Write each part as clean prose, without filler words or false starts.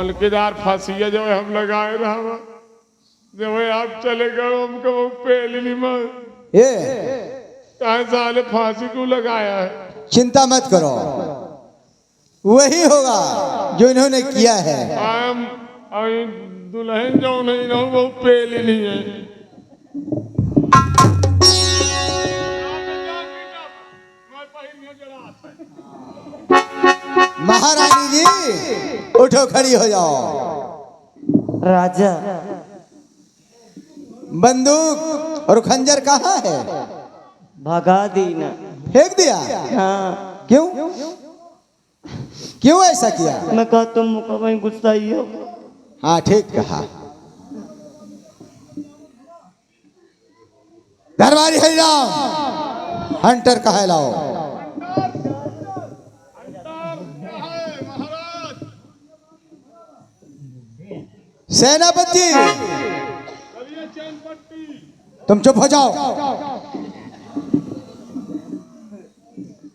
मलकेदार फांसिया जो हम लगाए रहा जब आप चले गए हमको वो पहले नहीं मत ये कहा साले फांसी क्यों लगाया है। चिंता मत करो, वही होगा जो इन्होंने किया है। दुल्हन जो नहीं ना वो पहले नहीं है। महारानी जी उठो, खड़ी हो जाओ। राजा बंदूक और खंजर कहाँ है? भगा दी ना। फेंक दिया? हाँ। क्यों क्यों ऐसा किया? मैं कहा तुम मुकम्मल गुस्सा ही हो। हाँ ठीक कहा। दरबारी हरिराम हंटर कहा लाओ। सेनापति तुम चुप हो जाओ।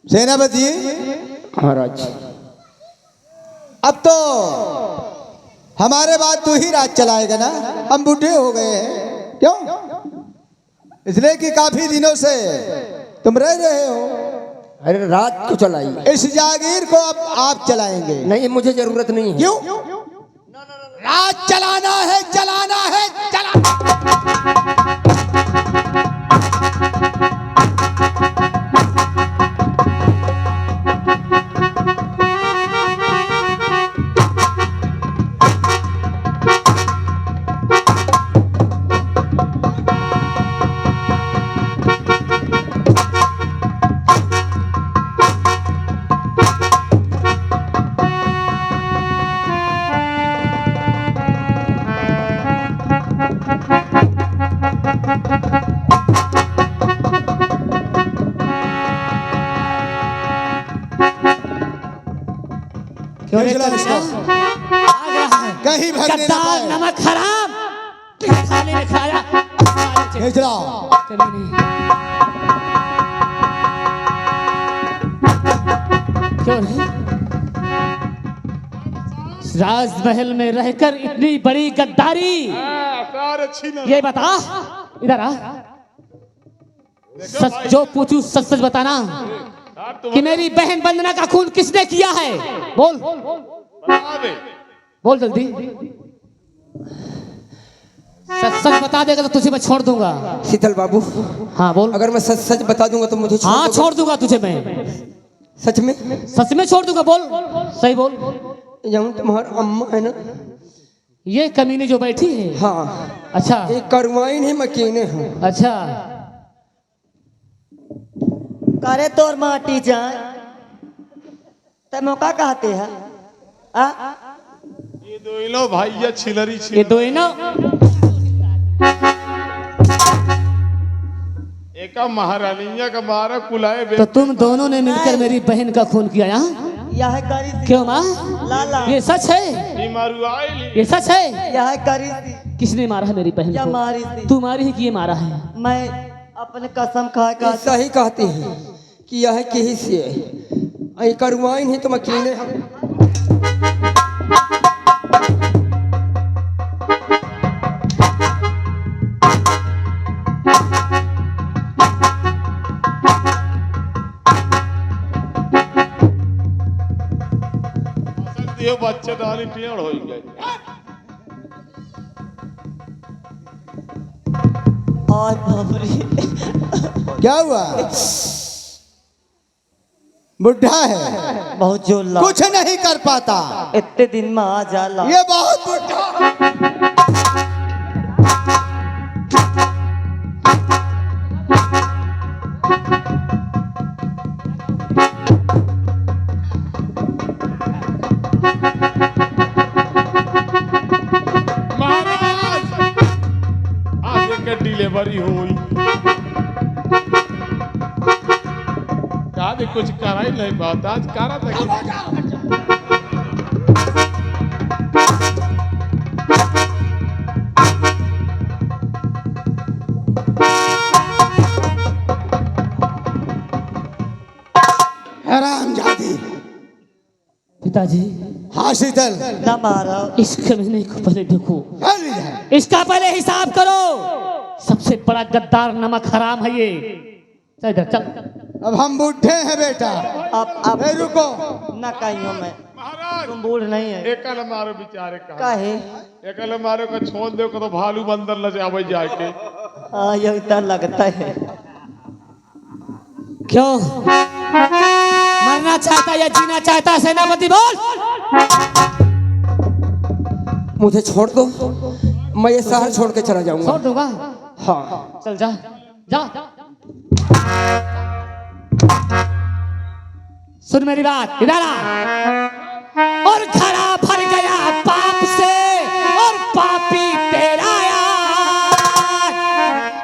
सेनापति महाराज अब तो हमारे बाद तू ही राज चलाएगा ना, हम बूढ़े हो गए हैं। क्यों? इसलिए कि काफी दिनों से तुम रह रहे हो। अरे रात को चलाइए। इस जागीर को अब आप चलाएंगे। नहीं मुझे जरूरत नहीं है। क्यों? राज चलाना है, चलाना है, कहीं भागने ना पाए। नमक हराम खाने में खाया। भेज लाओ। क्यों नहीं? राजमहल में रहकर इतनी बड़ी गद्दारी। ये बता, इधर आ। सच जो पूछूं सच सच बताना कि मेरी बहन वंदना का खून किसने किया है? बोल बोल जल्दी। सच सच बता देगा तो तुझे मैं छोड़ दूंगा। शीतल बाबू हाँ बोल। अगर मैं सच सच बता दूंगा तो मुझे हाँ छोड़ दूंगा तुझे मैं। सच में? सच में छोड़ दूंगा। बोल सही बोल। यहाँ तुम्हारा अम्मा है ना? ये कमीनी जो बैठी है? हाँ। अच्छा एक करवाइन है, मकीने हैं। अच्छा करे तोर माटी जाए ते मौका कहते हैं। ये दोनों भाई छिलरी ये दोनों एक महारानिया का मारा कुलाए। तो तुम दोनों ने मिलकर मेरी बहन का खून किया यहाँ? यह करी क्यों माँ? लाला ये सच है? ये सच है? यह करी किसने मारा है मेरी बहन या को? मारी तू मारी है कि ये मारा है? मैं अपने कसम खा कर सही कहते हैं कि यह कहीं से है। करवाइन है तो मकीने हैं। बच्चे डाली पेड़ हो गए। और बाबरी क्या हुआ? बुढ़ा है, बहुत जोर कुछ नहीं कर पाता। इतने दिन में आ जाला। ये बहुत बुढ़ा। डिलीवरी हुई आज कुछ करा ही नहीं बात आज करा था। पिताजी हाँ शीतल, ना मारो। इस कमीने को पहले ढूंढो, चल इधर। इसका पहले हिसाब करो। सबसे बड़ा गद्दार नमक हराम है ये। चल इधर चल। अब हम बूढ़े हैं बेटा, अब नहीं रुको। ना कहियो मैं, महाराज तुम बूढ़ नहीं है। एकल मारो बेचारे का, काहे? एकल मारो का छोड़ दे को तो भालू बंदर ल जावे जाके। हाँ ये इतना लगता है। क्यों मरना चाहता या जीना चाहता सेनापति बोल। मुझे छोड़ दो, मैं ये शहर छोड़ के चला जाऊंगा। छोड़ दूंगा? हाँ चल जा जा। सुन मेरी बात, इधर आ। और घड़ा भर गया पाप से और पापी तेरा यार,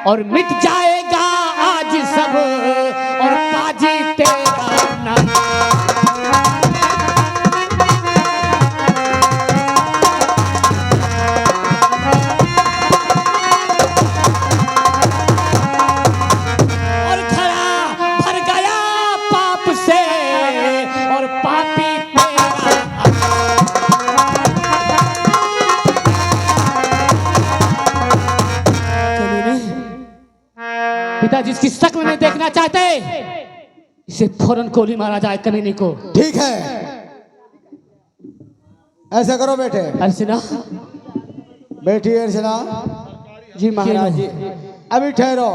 और मिट जाएगा आज सब और पाजी तेरा नाम। और घड़ा भर गया पाप से और पापी पिता जिसकी शक्ल नहीं देखना चाहते इसे फौरन गोली मारा जाए कमीने को। ठीक है, ऐसा करो बेटे। अर्चना बेटी अर्चना। जी महाराज जी। अभी ठहरो,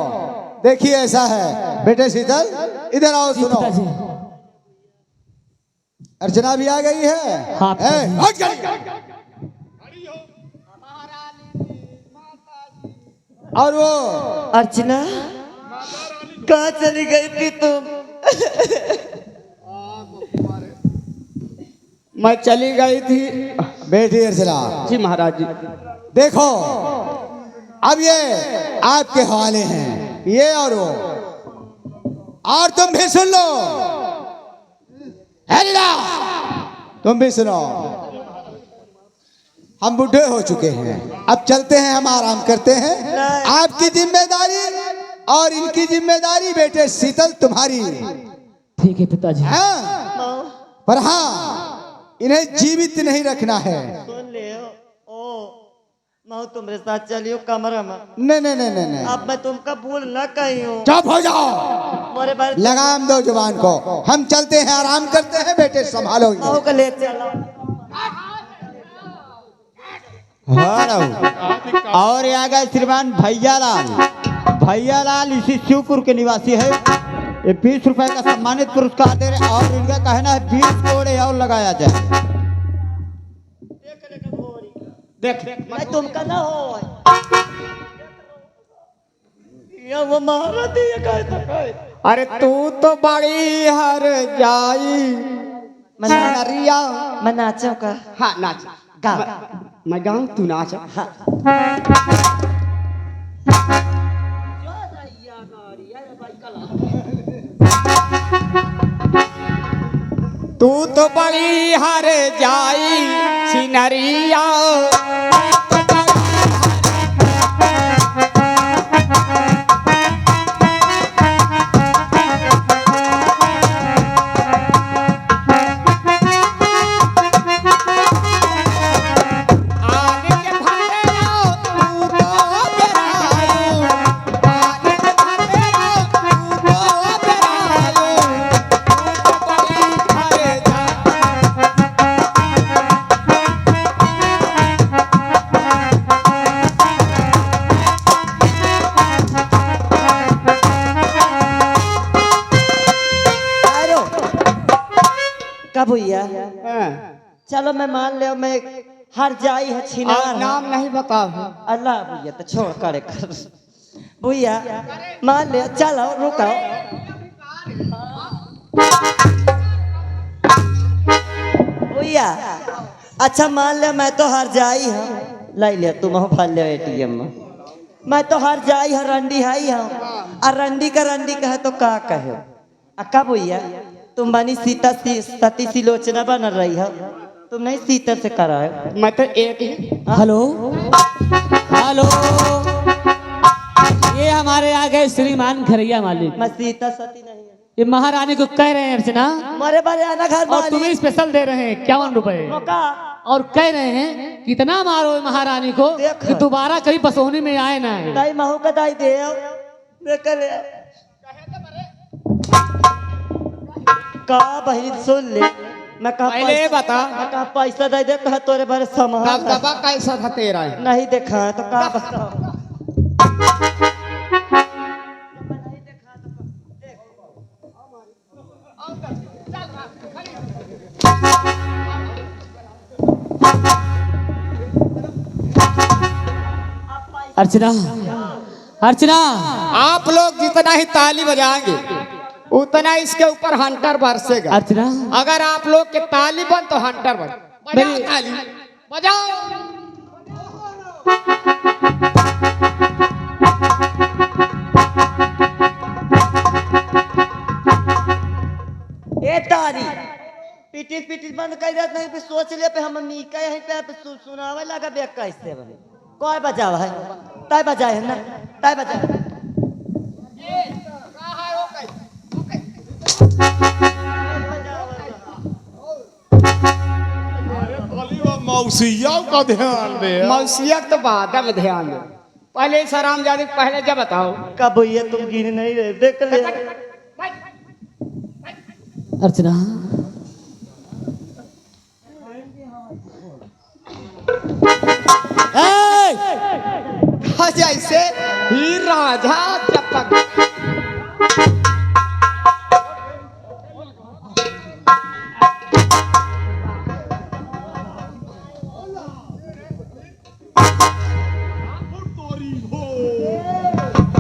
देखिए ऐसा है। बेटे शीतल इधर आओ, सुनो। पिताजी अर्चना भी आ गई है। हाँ, ए, हट जा। और वो अर्चना कहाँ चली गई थी तुम? मैं चली गई थी। बेटी अर्चना। जी महाराज जी। देखो अब ये आपके हवाले हैं, ये और वो। और तुम भी सुन लो। हेला, तुम भी सुनो। हम बूढ़े हो चुके हैं, अब चलते हैं, हम आराम करते हैं। आपकी जिम्मेदारी और इनकी जिम्मेदारी बेटे शीतल तुम्हारी। ठीक है पिताजी। हाँ, पर हाँ इन्हें जीवित नहीं रखना है। सुन ले ओ, मैं तुम्हारे साथ चलियो कमरा में। नहीं नहीं नहीं नहीं, अब मैं तुमका भूल न कही हूँ। चुप हो जाओ, मोरे बारे लगाम दो जुबान को। हम चलते हैं, आराम करते हैं बेटे, संभालो। माँ को ले चलो। और यहाँ गए श्रीमान भैयालाल। भैयालाल इसी शिवपुर के निवासी है। ये 20 रुपए का सम्मानित पुरस्कार दे रहे और इनका कहना है 20 कोड़े और लगाया जाए। देख मैं तुमका ना हो ये वो मारा दिया कहता। अरे तू तो बड़ी हर जाई नरिया। मैं नाचो का। हाँ नाच। गा मैं गाऊं, तू नाच। तू तो बड़ी हर जाई सिनरिया। भैया चलो मैं मान लिया मैं हर जाई है छिनार। नाम नहीं बताओ। अल्लाह भैया तो छोड़ करे कर भैया मान लिया। चलो रुको भैया। अच्छा मान लिया मैं तो हर जाई हूँ। लाई लिया तुम फल लिया ATM में। मैं तो हर जाई है रंडी हाई हूँ। और रंडी का है तो का कहे अक्का भैया तुम बनी सीता सती सिलोचना बन रही हो। तुम नहीं सीता से कराए। मैं तो एक ही। हेलो हेलो, ये हमारे आ गए श्रीमान घरैया मालिक। मैं सीता सती नहीं है। ये महारानी को कह रहे हैं अर्चना, मरे बारे आना घर और तुम्हें स्पेशल दे रहे हैं 51 रुपए, मौका और कह रहे हैं कितना मारो महारानी को देख। कि दोबारा कहीं बसोनी में आए ना। दाई महू का दाई दे देख ले का बहन सुन ले। मैं कहा पहले बता। मैं कहा पैसा दे दे कहा तोरे बारे सामान दबदबा कैसा था तेरा? नहीं देखा है तो का बता। अर्चना, अर्चना, आप लोग जितना ही ताली बजाएंगे उतना इसके ऊपर हंटर बरसेगा। अर्चना, अगर आप लोग के ताली बन तो हंटर बन। बजाओ मेरी- ताली, बजाओ। ए तारी पिटिस पिटिस बंद कर देत नहीं पे सोच ले पे हम मीका यहीं पे सुनावे लगा बे कैसे बने कोई बजावा है ताई बजाए है ना ताई बजाए मौसिया का ध्यान दे। मौसियत तो बाद में ध्यान दो। पहले सराम जादी पहले जब बताओ। कब ये तुम गिन नहीं रहे देख ले अर्चना, जैसे ही राजा चपक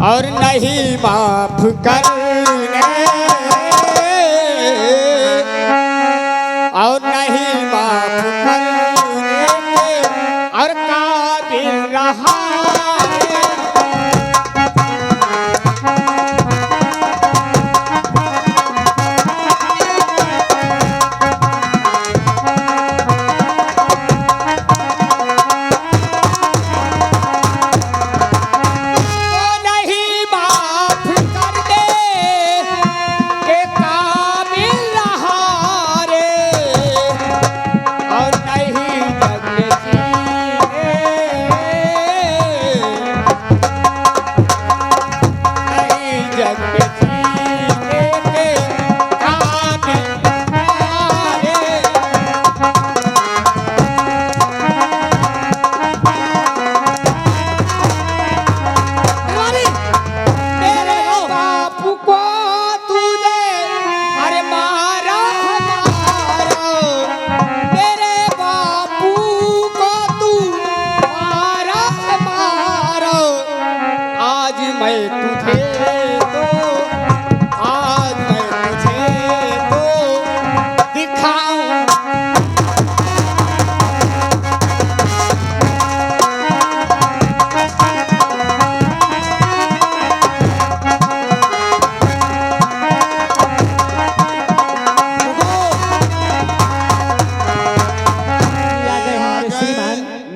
और नहीं माफ करने और नहीं माफ करने और काबिल रहा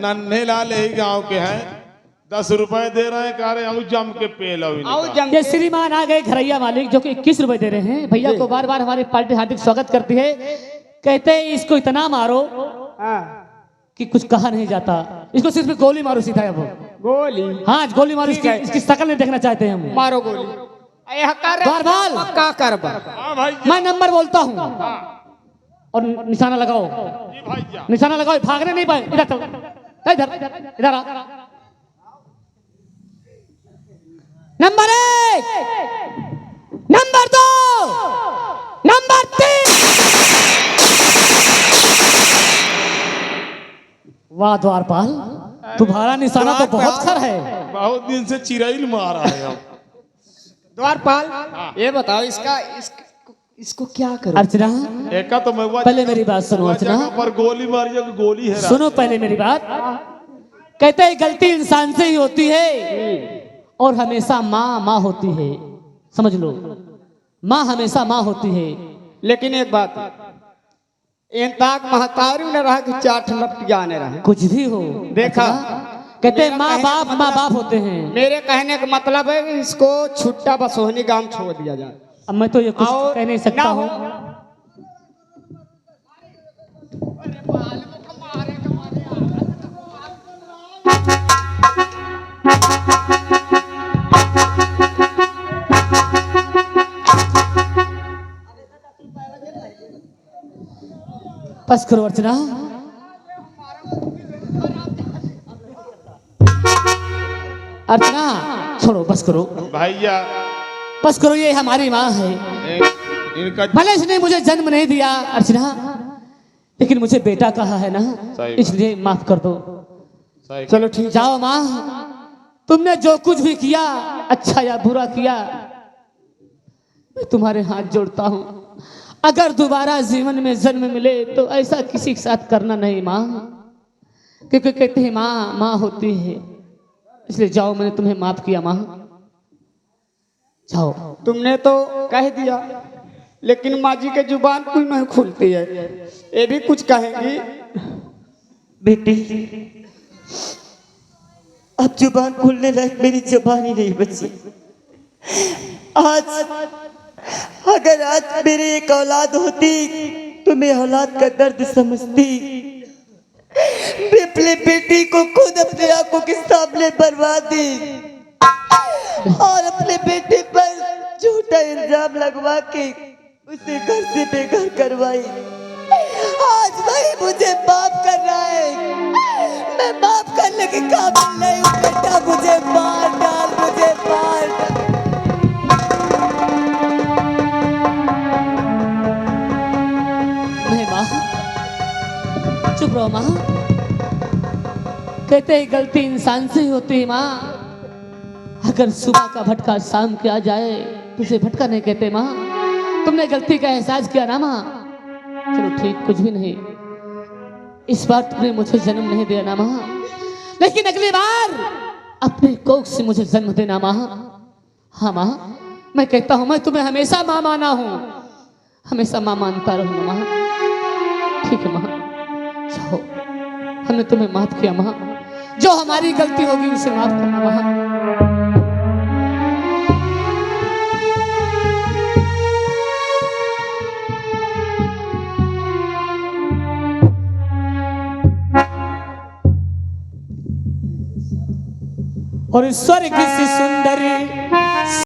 नन्हे लाल यही गांव के हैं 10 रुपए दे रहे हैं कह रहे हैं जम के पे लो इनका। ये श्रीमान आ गए घरैया मालिक जो कि 21 रुपए दे रहे हैं। भैया को बार बार हमारी पार्टी हार्दिक स्वागत करती है। कहते हैं इसको इतना मारो कि कुछ कहा नहीं जाता, इसको सिर्फ गोली मारो सीधा है वो। गोली? हाँ गोली मारो, इसकी शक्ल नहीं देखना चाहते हैं हम। मारो गोली। द्वारपाल का करबा? हाँ भाई मैं नंबर बोलता हूँ और निशाना लगाओ, जी भाई निशाना लगाओ, भागने नहीं पाए। इधर चल, इधर इधर आ। Number 1, number 2, number 3। वाह द्वारपाल, तुम्हारा निशाना तो बहुत खर है। बहुत दिन से चिरैल मारा है हम। द्वारपाल ये बताओ इसको क्या करो? अर्चना एका तो मैं पहले मेरी बात सुनो अर्चना, पर गोली मारी जब गोली है सुनो पहले मेरी बात। कहते हैं गलती इंसान से ही होती है और हमेशा माँ होती है, समझ लो, माँ हमेशा माँ होती है। लेकिन एक बात इन ताक महतारी ने रहा कि 4 लपटियाने रहे। कुछ भी हो देखा? अर्चना, कहते हैं माँ बाप होते हैं। मेरे कहने का मतलब है कि इसको छुट्टा बसोहनी गांव छोड़ दिया जाए। अब मैं तो ये कुछ और कह नहीं सकता ना हूँ। बस करो अर्चना, अर्चना छोड़ो, बस करो, भैया बस करो। ये हमारी माँ है, इनका भले इसने मुझे जन्म नहीं दिया अर्चना, लेकिन मुझे बेटा कहा है ना, सही बात। इसलिए माफ कर दो। सही चलो ठीक। जाओ माँ, तुमने जो कुछ भी किया, अच्छा या बुरा किया, मैं तुम्हारे हाथ जोड़ता हूँ। अगर दोबारा जीवन में जन्म मिले तो ऐसा किसी के साथ करना नहीं माँ, क्योंकि कहते हैं माँ माँ होती है। इसलिए जाओ, मैंने तुम्हें माफ किया माँ, जाओ। तुमने तो कह दिया, लेकिन माँ जी के जुबान कोई नहीं खुलती है, ये भी कुछ कहेंगी। बेटी, अब जुबान खोलने लायक मेरी जुबान ही नहीं बची। आज अगर आज मेरी एक औलाद होती तो मैं औलाद का दर्द समझती। मैं अपने बेटी को खुद अपने आंखों के सामने बर्बाद दी और अपने बेटे पर झूठा इल्जाम लगवा के उसे घर से बेघर करवाई। आज वही मुझे माफ कर रहा है। मैं माफ करने के काबिल नहीं हूँ बेटा, मुझे मार डाल, मुझे मार डाल। नहीं माँ, चुप रहो माँ। कहते हैं गलती इंसान से ही होती है माँ। अगर सुबह का भटका शाम के आ जाए तो उसे भटका नहीं कहते माँ। तुमने गलती का एहसास किया ना माँ, चलो ठीक, कुछ भी नहीं। इस बार तुमने मुझे जन्म नहीं दिया ना माँ, लेकिन अगली बार अपने कोख से मुझे जन्म देना माँ। हाँ माँ, मैं कहता हूँ मैं तुम्हें हमेशा माँ माना हूँ, हमेशा माँ मानता रहूँगा माँ। ठीक है माँ, जाओ, हमने तुम्हें माफ किया माँ। जो हमारी गलती होगी उसे माफ करना माँ। और स्वर्ग से सुंदर